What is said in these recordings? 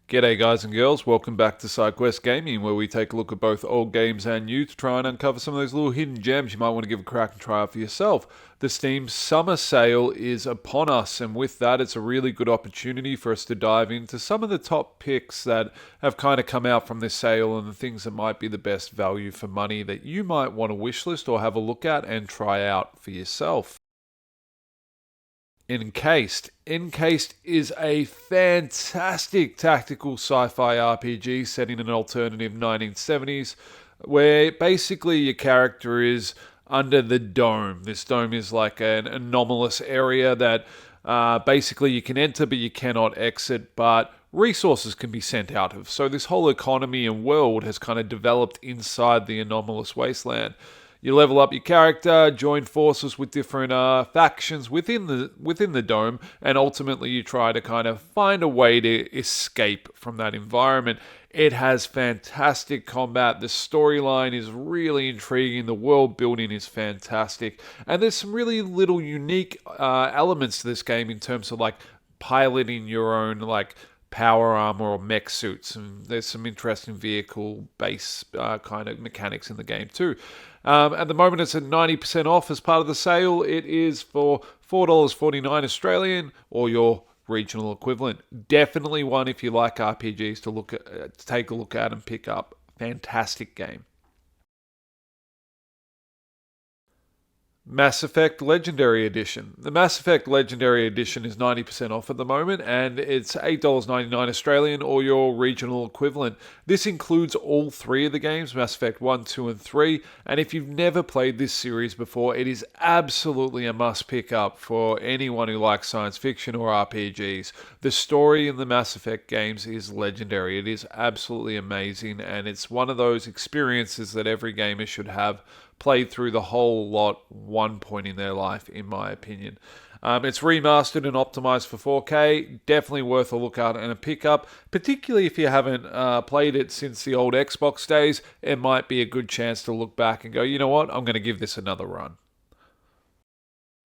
G'day guys and girls, welcome back to Sidequest Gaming, where we take a look at both old games and new to try and uncover some of those little hidden gems you might want to give a crack and try out for yourself. The Steam Summer Sale is upon us, and with that it's a really good opportunity for us to dive into some of the top picks that have kind of come out from this sale and the things that might be the best value for money that you might want to wishlist or have a look at and try out for yourself. Encased. Encased is a fantastic tactical sci-fi RPG set in an alternative 1970s where basically your character is under the dome. This dome is like an anomalous area that basically you can enter but you cannot exit, but resources can be sent out of. So this whole economy and world has kind of developed inside the anomalous wasteland. You level up your character, join forces with different factions within the dome, and ultimately you try to kind of find a way to escape from that environment. It has fantastic combat. The storyline is really intriguing. The world building is fantastic, and there's some really little unique elements to this game in terms of like piloting your own like power armor or mech suits, and there's some interesting vehicle base kind of mechanics in the game too. At the moment it's at 90% off as part of the sale. It is for $4.49 Australian or your regional equivalent. Definitely one if you like RPGs to take a look at and pick up. Fantastic game. Mass Effect Legendary Edition. The Mass Effect Legendary Edition is 90% off at the moment, and it's $8.99 Australian or your regional equivalent. This includes all three of the games, Mass Effect 1, 2, and 3, and if you've never played this series before, it is absolutely a must pick up for anyone who likes science fiction or RPGs. The story in the Mass Effect games is legendary. It is absolutely amazing, and it's one of those experiences that every gamer should have played through the whole lot one point in their life, in my opinion. It's remastered and optimized for 4K. Definitely worth a look at and a pickup, particularly if you haven't played it since the old Xbox days. It might be a good chance to look back and go, you know what, I'm going to give this another run.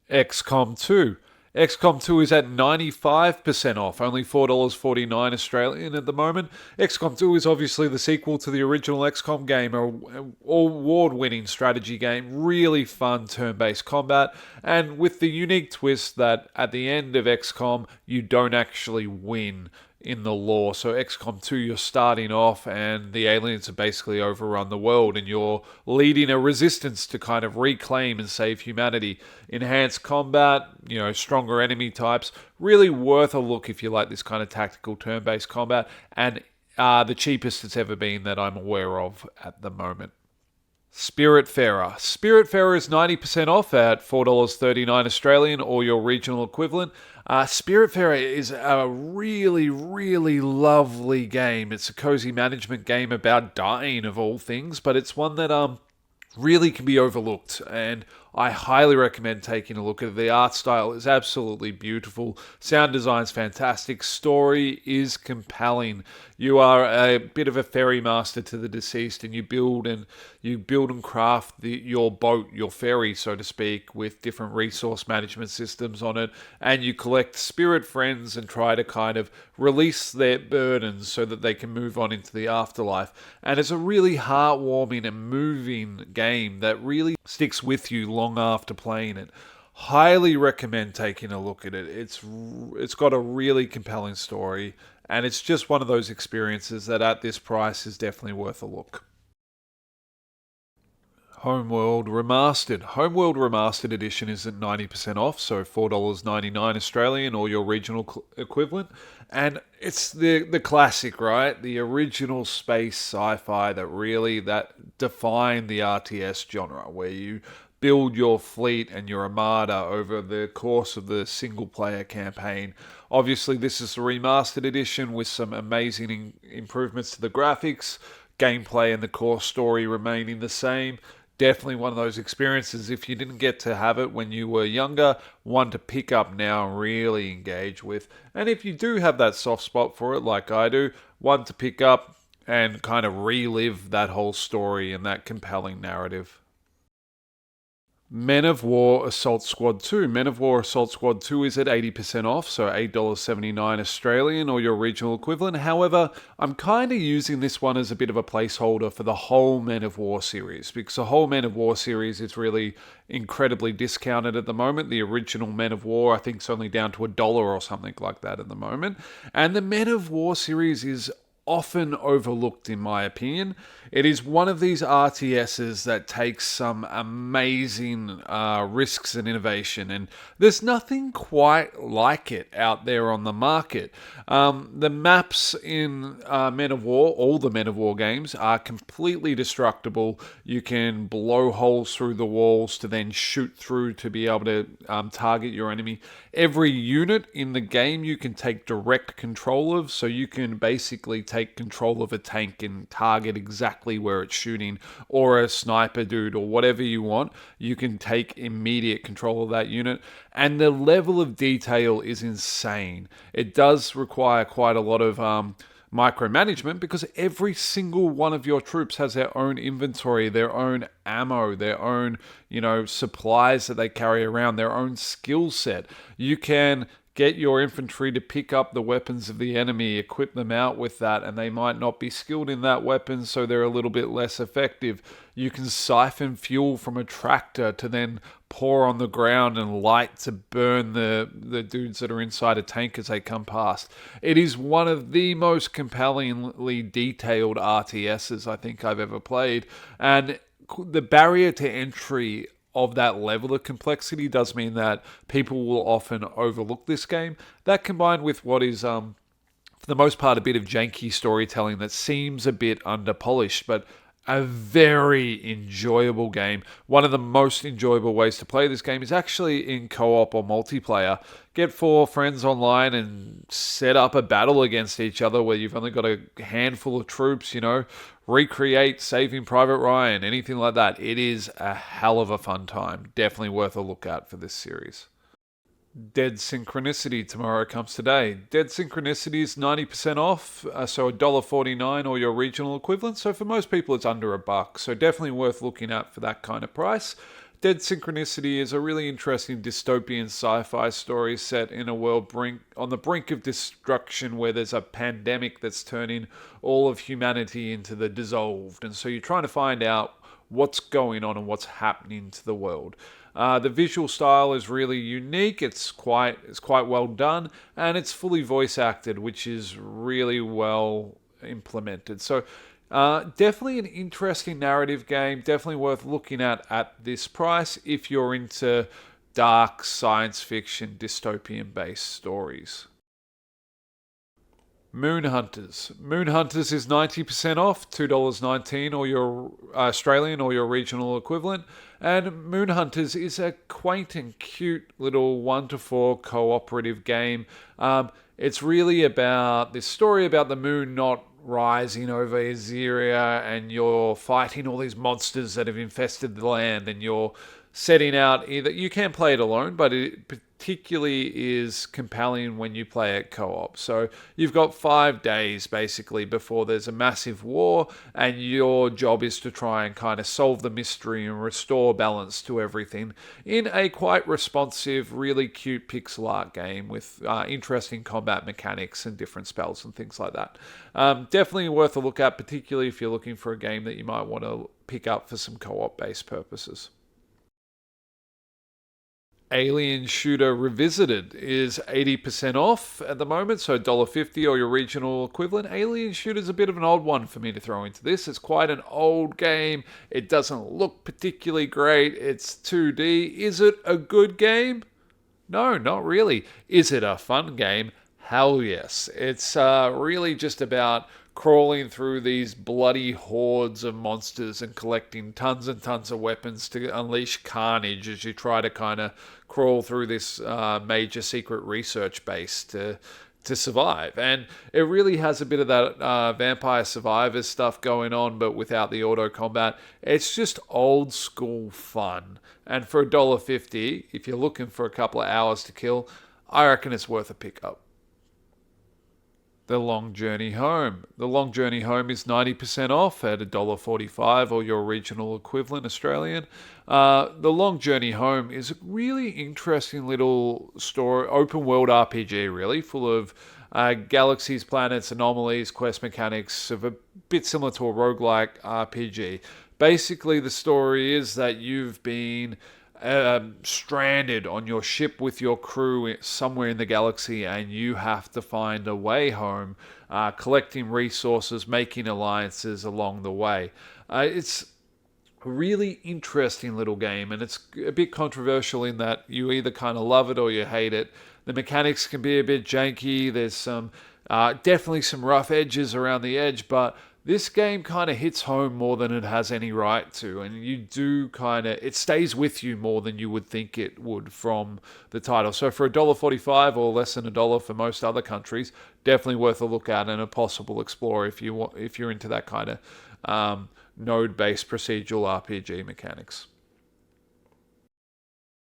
XCOM 2. XCOM 2 is at 95% off, only $4.49 Australian at the moment. XCOM 2 is obviously the sequel to the original XCOM game, an award-winning strategy game, really fun turn-based combat, and with the unique twist that at the end of XCOM, you don't actually win in the lore. So XCOM 2, you're starting off and the aliens have basically overrun the world and you're leading a resistance to kind of reclaim and save humanity. Enhanced combat, stronger enemy types. Really worth a look if you like this kind of tactical turn-based combat, and the cheapest it's ever been that I'm aware of at the moment. Spiritfarer. Spiritfarer is 90% off at $4.39 Australian or your regional equivalent. Spiritfarer is a really, really lovely game. It's a cozy management game about dying of all things, but it's one that really can be overlooked, and I highly recommend taking a look at it. The art style is absolutely beautiful. Sound design's fantastic. Story is compelling. You are a bit of a ferry master to the deceased, and you build and craft your boat, your ferry, so to speak, with different resource management systems on it. And you collect spirit friends and try to kind of release their burdens so that they can move on into the afterlife. And it's a really heartwarming and moving game that really sticks with you long after playing it. Highly recommend taking a look at it. It's got a really compelling story, and it's just one of those experiences that at this price is definitely worth a look. Homeworld Remastered. Homeworld Remastered Edition is at 90% off, so $4.99 Australian or your regional equivalent. And it's the classic, right? The original space sci-fi that defined the RTS genre, where you build your fleet and your armada over the course of the single-player campaign. Obviously, this is the remastered edition with some amazing improvements to the graphics, gameplay, and the core story remaining the same. Definitely one of those experiences, if you didn't get to have it when you were younger, one to pick up now and really engage with. And if you do have that soft spot for it, like I do, one to pick up and kind of relive that whole story and that compelling narrative. Men of War Assault Squad 2. Men of War Assault Squad 2 is at 80% off, so $8.79 Australian or your regional equivalent. However, I'm kind of using this one as a bit of a placeholder for the whole Men of War series, because the whole Men of War series is really incredibly discounted at the moment. The original Men of War, I think, is only down to $1 or something like that at the moment. And the Men of War series is often overlooked, in my opinion. It is one of these RTSs that takes some amazing risks and innovation, and there's nothing quite like it out there on the market. The maps in Men of War, all the Men of War games, are completely destructible. You can blow holes through the walls to then shoot through to be able to target your enemy. Every unit in the game you can take direct control of, so you can basically take control of a tank and target exactly where it's shooting, or a sniper dude, or whatever you want. You can take immediate control of that unit, and the level of detail is insane. It does require quite a lot of micromanagement, because every single one of your troops has their own inventory, their own ammo, their own, supplies that they carry around, their own skill set. You can get your infantry to pick up the weapons of the enemy, equip them out with that, and they might not be skilled in that weapon, so they're a little bit less effective. You can siphon fuel from a tractor to then pour on the ground and light to burn the dudes that are inside a tank as they come past. It is one of the most compellingly detailed RTSs I think I've ever played, and the barrier to entry of that level of complexity does mean that people will often overlook this game. That, combined with what is, for the most part, a bit of janky storytelling that seems a bit underpolished, but a very enjoyable game. One of the most enjoyable ways to play this game is actually in co-op or multiplayer. Get 4 friends online and set up a battle against each other where you've only got a handful of troops, recreate Saving Private Ryan, anything like that. It is a hell of a fun time. Definitely worth a look at for this series. Dead Synchronicity tomorrow comes today. Dead Synchronicity is 90% off, so $1.49 or your regional equivalent. So for most people, it's under $1. So definitely worth looking at for that kind of price. Dead Synchronicity is a really interesting dystopian sci-fi story set in a world on the brink of destruction, where there's a pandemic that's turning all of humanity into the dissolved. And so you're trying to find out what's going on and what's happening to the world. The visual style is really unique. It's quite well done, and it's fully voice acted, which is really well implemented. So definitely an interesting narrative game. Definitely worth looking at this price if you're into dark science fiction dystopian based stories. Moon Hunters. Moon Hunters is 90% off, $2.19 or your Australian or your regional equivalent. And Moon Hunters is a quaint and cute little 1 to 4 cooperative game. It's really about this story about the moon not rising over Azeria, and you're fighting all these monsters that have infested the land, and you're setting out you can play it alone, but it particularly is compelling when you play it co-op. So you've got 5 days basically before there's a massive war, and your job is to try and kind of solve the mystery and restore balance to everything in a quite responsive, really cute pixel art game with interesting combat mechanics and different spells and things like that. Definitely worth a look at, particularly if you're looking for a game that you might want to pick up for some co-op based purposes. Alien Shooter Revisited is 80% off at the moment, so $1.50 or your regional equivalent. Alien Shooter is a bit of an old one for me to throw into this. It's quite an old game. It doesn't look particularly great. It's 2D. Is it a good game? No, not really. Is it a fun game? Hell yes. It's really just about crawling through these bloody hordes of monsters and collecting tons and tons of weapons to unleash carnage as you try to kind of crawl through this major secret research base to survive. And it really has a bit of that Vampire Survivors stuff going on, but without the auto combat. It's just old school fun. And for $1.50, if you're looking for a couple of hours to kill, I reckon it's worth a pickup. The Long Journey Home. The Long Journey Home is 90% off at $1.45 or your regional equivalent Australian. The Long Journey Home is a really interesting little story, open world RPG, really, full of galaxies, planets, anomalies, quest mechanics of a bit similar to a roguelike RPG. Basically, the story is that you've been stranded on your ship with your crew somewhere in the galaxy, and you have to find a way home, collecting resources, making alliances along the way. It's a really interesting little game, and it's a bit controversial in that you either kind of love it or you hate it. The mechanics can be a bit janky. There's some definitely some rough edges around the edge, but this game kind of hits home more than it has any right to, and you do it stays with you more than you would think it would from the title. So for $1.45 or less than $1 for most other countries, definitely worth a look at and a possible explore if you're into that kind of node-based procedural RPG mechanics.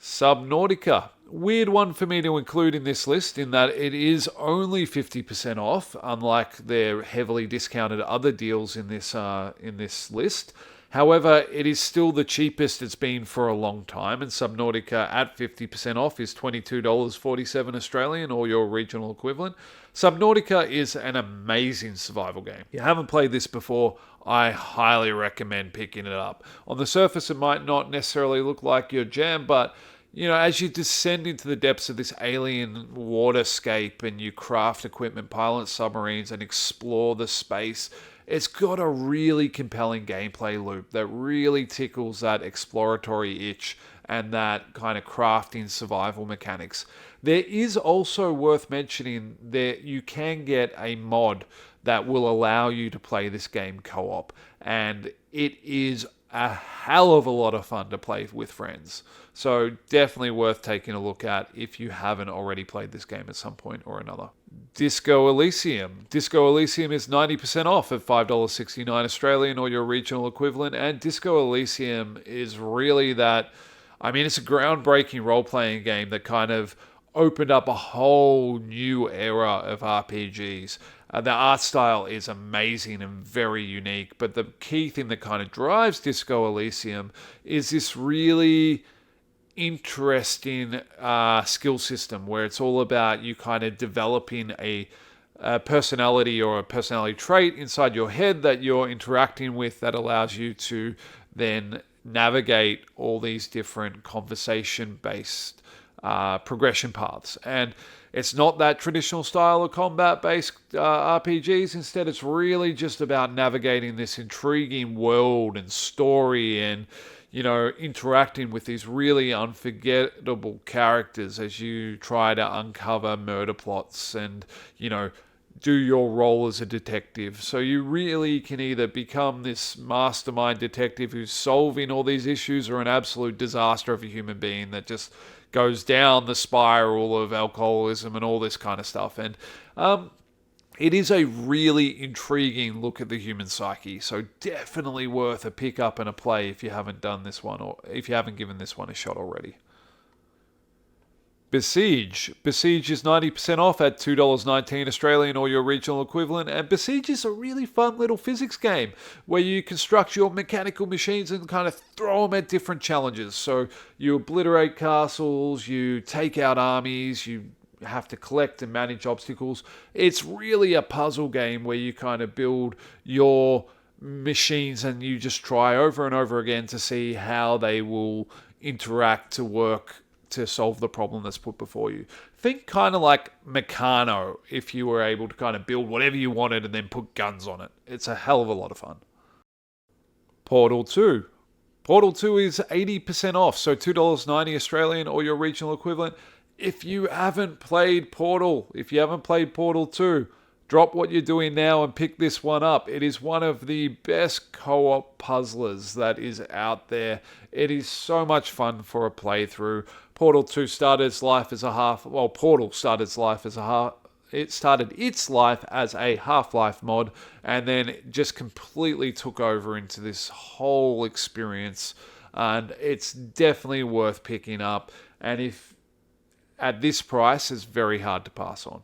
Subnautica. Weird one for me to include in this list in that it is only 50% off, unlike their heavily discounted other deals in this list. However, it is still the cheapest it's been for a long time, and Subnautica at 50% off is $22.47 Australian or your regional equivalent. Subnautica is an amazing survival game. If you haven't played this before, I highly recommend picking it up. On the surface, it might not necessarily look like your jam, but as you descend into the depths of this alien waterscape and you craft equipment, pilot submarines, and explore the space, it's got a really compelling gameplay loop that really tickles that exploratory itch and that kind of crafting survival mechanics. There is also worth mentioning that you can get a mod that will allow you to play this game co-op, and it is a hell of a lot of fun to play with friends. So definitely worth taking a look at if you haven't already played this game at some point or another. Disco Elysium. Disco Elysium is 90% off at $5.69 Australian or your regional equivalent, and Disco Elysium is really it's a groundbreaking role-playing game that kind of opened up a whole new era of RPGs. The art style is amazing and very unique, but the key thing that kind of drives Disco Elysium is this really interesting skill system where it's all about you kind of developing a personality or a personality trait inside your head that you're interacting with that allows you to then navigate all these different conversation-based progression paths. And it's not that traditional style of combat-based RPGs. Instead, it's really just about navigating this intriguing world and story and, interacting with these really unforgettable characters as you try to uncover murder plots and, do your role as a detective. So you really can either become this mastermind detective who's solving all these issues or an absolute disaster of a human being that just goes down the spiral of alcoholism and all this kind of stuff. And it is a really intriguing look at the human psyche. So definitely worth a pick up and a play if you haven't done this one or if you haven't given this one a shot already. Besiege. Besiege is 90% off at $2.19 Australian or your regional equivalent, and Besiege is a really fun little physics game where you construct your mechanical machines and kind of throw them at different challenges. So you obliterate castles, you take out armies, you have to collect and manage obstacles. It's really a puzzle game where you kind of build your machines and you just try over and over again to see how they will interact to work to solve the problem that's put before you. Think kind of like Meccano if you were able to kind of build whatever you wanted and then put guns on it. It's a hell of a lot of fun. Portal 2. Portal 2 is 80% off, so $2.90 Australian or your regional equivalent. If you haven't played Portal 2, drop what you're doing now and pick this one up. It is one of the best co-op puzzlers that is out there. It is so much fun for a playthrough. Portal 2 started its life as a Half-Life mod, and then it just completely took over into this whole experience. And it's definitely worth picking up. And if at this price, it's very hard to pass on.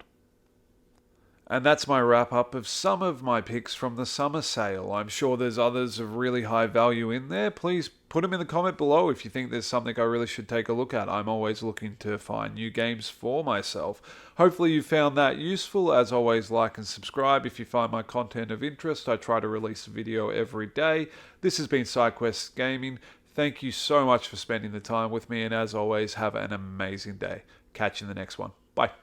And that's my wrap up of some of my picks from the summer sale. I'm sure there's others of really high value in there. Please put them in the comment below if you think there's something I really should take a look at. I'm always looking to find new games for myself. Hopefully you found that useful. As always, like and subscribe if you find my content of interest. I try to release a video every day. This has been Sidequest Gaming. Thank you so much for spending the time with me, and as always, have an amazing day. Catch you in the next one. Bye.